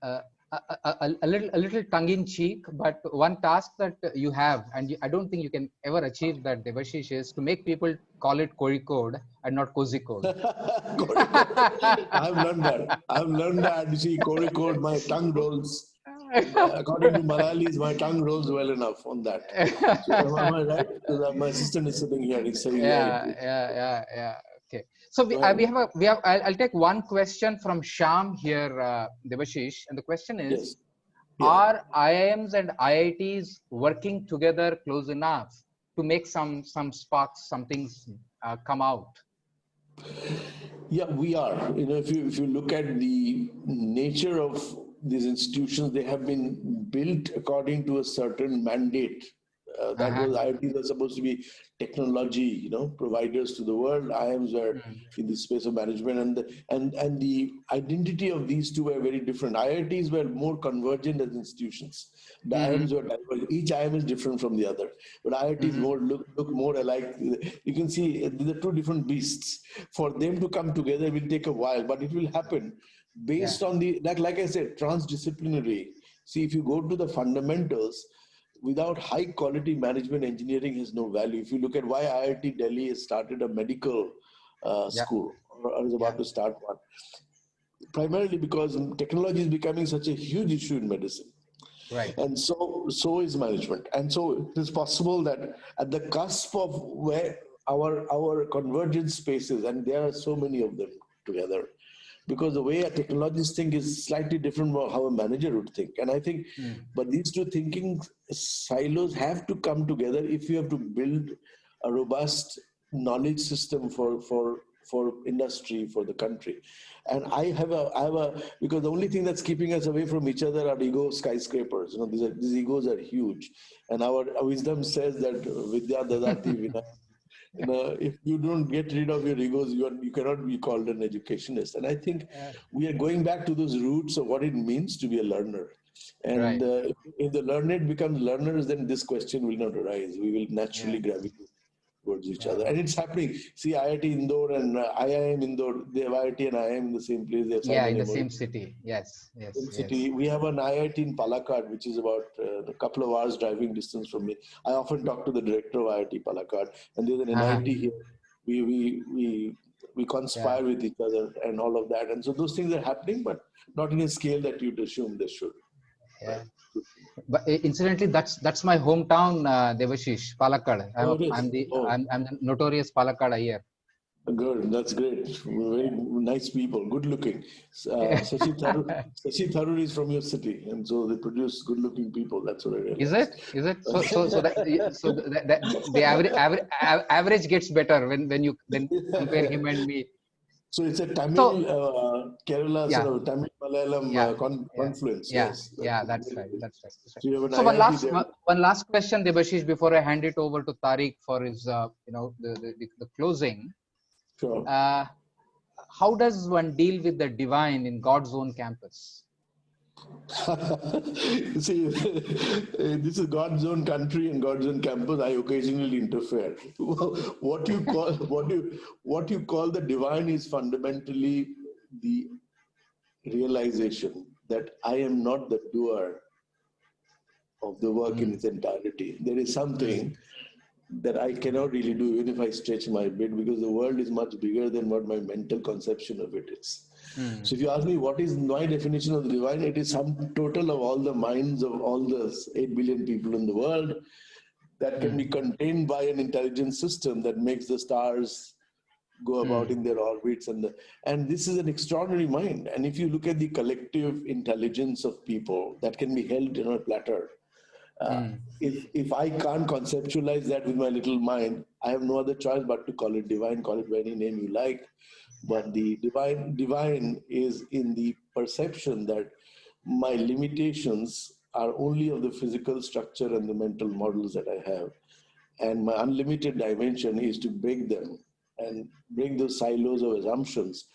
A little tongue-in-cheek, but one task that you have, and I don't think you can ever achieve that, Debashis, is to make people call it Kozhikode and not Kozhikode. I've learned that. You see, Kozhikode, my tongue rolls. According to Malayalis, my tongue rolls well enough on that. So, am I right? Because my assistant is sitting here. He's saying, yeah. Okay. So I'll take one question from Sham here, Debashis, and the question is, are IIMs and IITs working together close enough to make some sparks, some things come out? Yeah, we are. If you look at the nature of these institutions, they have been built according to a certain mandate. That was, IITs are supposed to be technology, providers to the world. IIMs are in the space of management, and the identity of these two were very different. IITs were more convergent as institutions. The IIMs were divergent. Each IIM is different from the other, but IITs look more alike. You can see these are two different beasts. For them to come together will take a while, but it will happen based on like I said, transdisciplinary. See, if you go to the fundamentals, without high quality management, engineering has no value. If you look at why IIT Delhi has started a medical school, or is about to start one, primarily because technology is becoming such a huge issue in medicine. Right. And so is management. And so it is possible that at the cusp of where our convergence spaces, and there are so many of them together, because the way a technologist think is slightly different from how a manager would think. And I think, but these two thinking silos have to come together if you have to build a robust knowledge system for industry, for the country. And I have because the only thing that's keeping us away from each other are ego skyscrapers. These egos are huge. And our wisdom says that Vidya Dadati Vinaya. If you don't get rid of your egos, you cannot be called an educationist. And I think we are going back to those roots of what it means to be a learner. And if the learned become learners, then this question will not arise. We will naturally gravitate towards each other. And it's happening. See, IIT Indore and IIM Indore, they have IIT and IIM in the same place. In the same city. Yes. City. We have an IIT in Palakkad, which is about a couple of hours driving distance from me. I often talk to the director of IIT Palakkad, and there's an NIT here. We conspire with each other and all of that. And so those things are happening, but not in a scale that you'd assume they should. Yeah. Right? But incidentally, that's my hometown, Debashis, Palakkad. I'm the notorious Palakkad here. Good, that's great. Very nice people, good looking. Shashi Tharoor is from your city, and so they produce good looking people. That's what I realized. Is it? So the average gets better when you compare him and me. So it's a Tamil Kerala sort of Tamil Malayalam confluence. Yes. That's right. So one last question, Debashis, before I hand it over to Tariq for his the closing. Sure. How does one deal with the divine in God's own campus? See, this is God's own country and God's own campus. I occasionally interfere. What you call the divine is fundamentally the realization that I am not the doer of the work in its entirety. There is something that I cannot really do even if I stretch my bit, because the world is much bigger than what my mental conception of it is. So if you ask me what is my definition of the divine, it is sum total of all the minds of all the 8 billion people in the world that can be contained by an intelligent system that makes the stars go about in their orbits. And this is an extraordinary mind. And if you look at the collective intelligence of people that can be held in a platter, if I can't conceptualize that with my little mind, I have no other choice but to call it divine, call it by any name you like. But the divine is in the perception that my limitations are only of the physical structure and the mental models that I have. And my unlimited dimension is to break them and break those silos of assumptions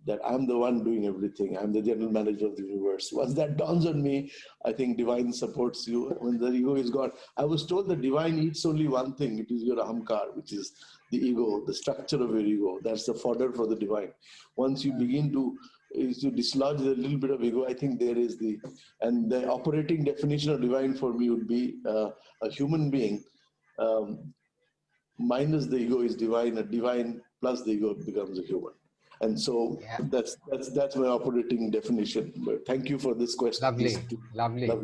that I'm the one doing everything. I'm the general manager of the universe. Once that dawns on me, I think divine supports you when the ego is gone. I was told the divine eats only one thing. It is your ahamkar, which is the ego, the structure of your ego. That's the fodder for the divine. Once you begin to dislodge a little bit of ego, I think there is and the operating definition of divine for me would be a human being minus the ego is divine, a divine plus the ego becomes a human. And so that's my operating definition. But thank you for this question. Lovely.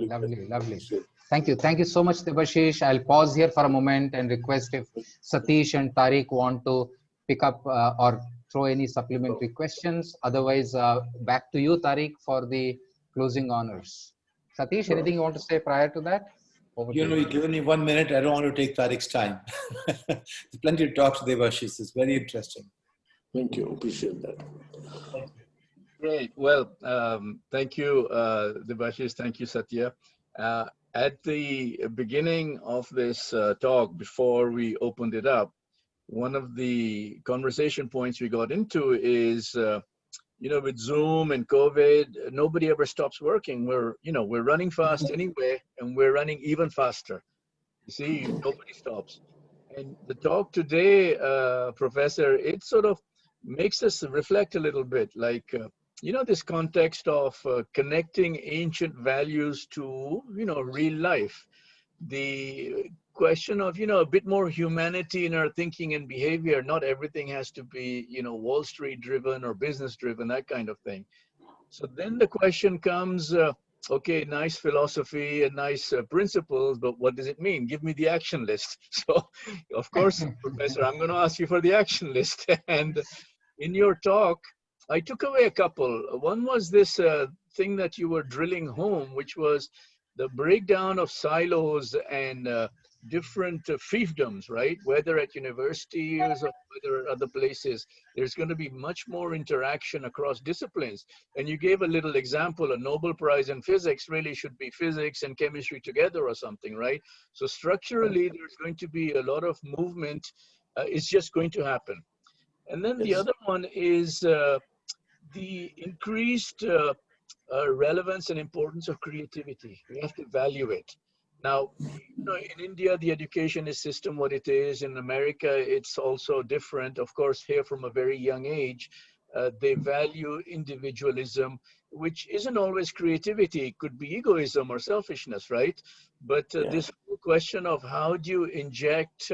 Thank you so much, Debashis. I'll pause here for a moment and request if Satish and Tariq want to pick up or throw any supplementary questions. Otherwise, back to you, Tariq, for the closing honors. Satish, anything you want to say prior to that? You've given me 1 minute. I don't want to take Tariq's time. There's plenty to talk to Debashis. It's very interesting. Thank you. Appreciate that. Great. Well, thank you, Debashis. Thank you, Satya. At the beginning of this talk, before we opened it up, one of the conversation points we got into is, with Zoom and COVID, nobody ever stops working. We're running fast anyway, and we're running even faster. You see, nobody stops. And the talk today, Professor, it sort of makes us reflect a little bit, like, this context of connecting ancient values to, real life. The question of, a bit more humanity in our thinking and behavior. Not everything has to be, Wall Street driven or business driven, that kind of thing. So then the question comes, okay, nice philosophy and nice principles, but what does it mean? Give me the action list. So, of course, Professor, I'm going to ask you for the action list. And in your talk, I took away a couple. One was this thing that you were drilling home, which was the breakdown of silos and different fiefdoms, right? Whether at universities or whether at other places, there's going to be much more interaction across disciplines. And you gave a little example, a Nobel Prize in physics really should be physics and chemistry together or something, right? So structurally, there's going to be a lot of movement. It's just going to happen. And then the other one is the increased relevance and importance of creativity. We have to value it. Now, in India, the education system what it is. In America, it's also different. Of course, here from a very young age, they value individualism, which isn't always creativity. It could be egoism or selfishness, right? But this whole question of how do you inject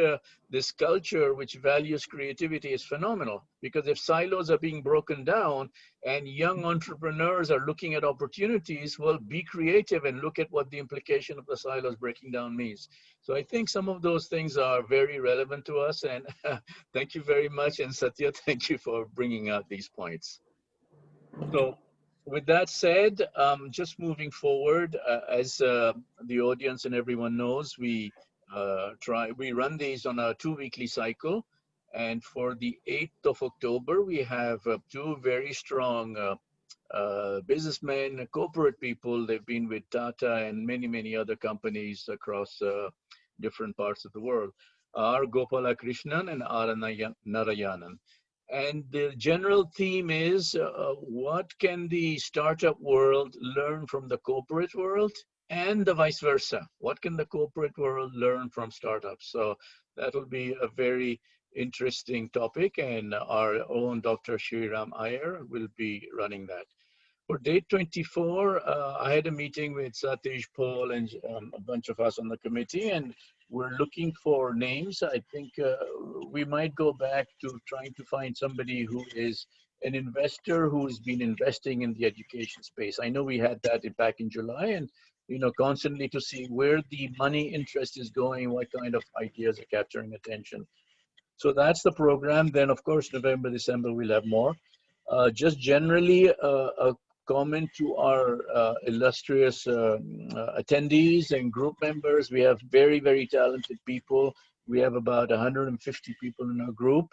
this culture which values creativity is phenomenal. Because if silos are being broken down and young entrepreneurs are looking at opportunities, well, be creative and look at what the implication of the silos breaking down means. So I think some of those things are very relevant to us. And thank you very much. And Satya, thank you for bringing out these points. So with that said, just moving forward, as the audience and everyone knows, we run these on a 2-weekly cycle. And for the 8th of October, we have 2 very strong businessmen, corporate people. They've been with Tata and many, many other companies across different parts of the world. R. Gopalakrishnan and R. Narayanan. And the general theme is what can the startup world learn from the corporate world, and the vice versa? What can the corporate world learn from startups? So that will be a very interesting topic, and our own Dr. Shriram Iyer will be running that. For date 24, I had a meeting with Satish, Paul, and a bunch of us on the committee, and we're looking for names. I think we might go back to trying to find somebody who is an investor who's been investing in the education space. I know we had that back in July, and constantly to see where the money interest is going, what kind of ideas are capturing attention. So that's the program. Then, of course, November, December, we'll have more. Just generally, a comment to our illustrious attendees and group members. We have very, very talented people. We have about 150 people in our group.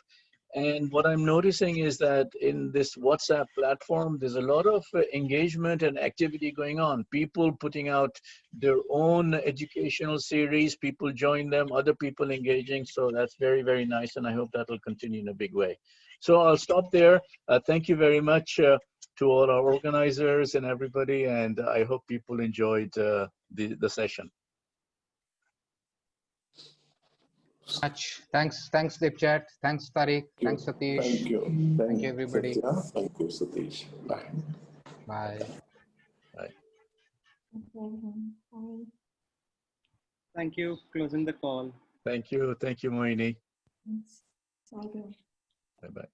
And what I'm noticing is that in this WhatsApp platform, there's a lot of engagement and activity going on. People putting out their own educational series, people join them, other people engaging. So that's very, very nice. And I hope that will continue in a big way. So I'll stop there. Thank you very much to all our organizers and everybody. And I hope people enjoyed the session. Much. Thanks, Debchat. Thanks, Tariq. Thanks, Satish. Thank you. Thank you, everybody. Satya. Thank you, Satish. Bye. Bye. Bye. Thank you. Closing the call. Thank you. Thank you, Moini. Bye. Bye-bye.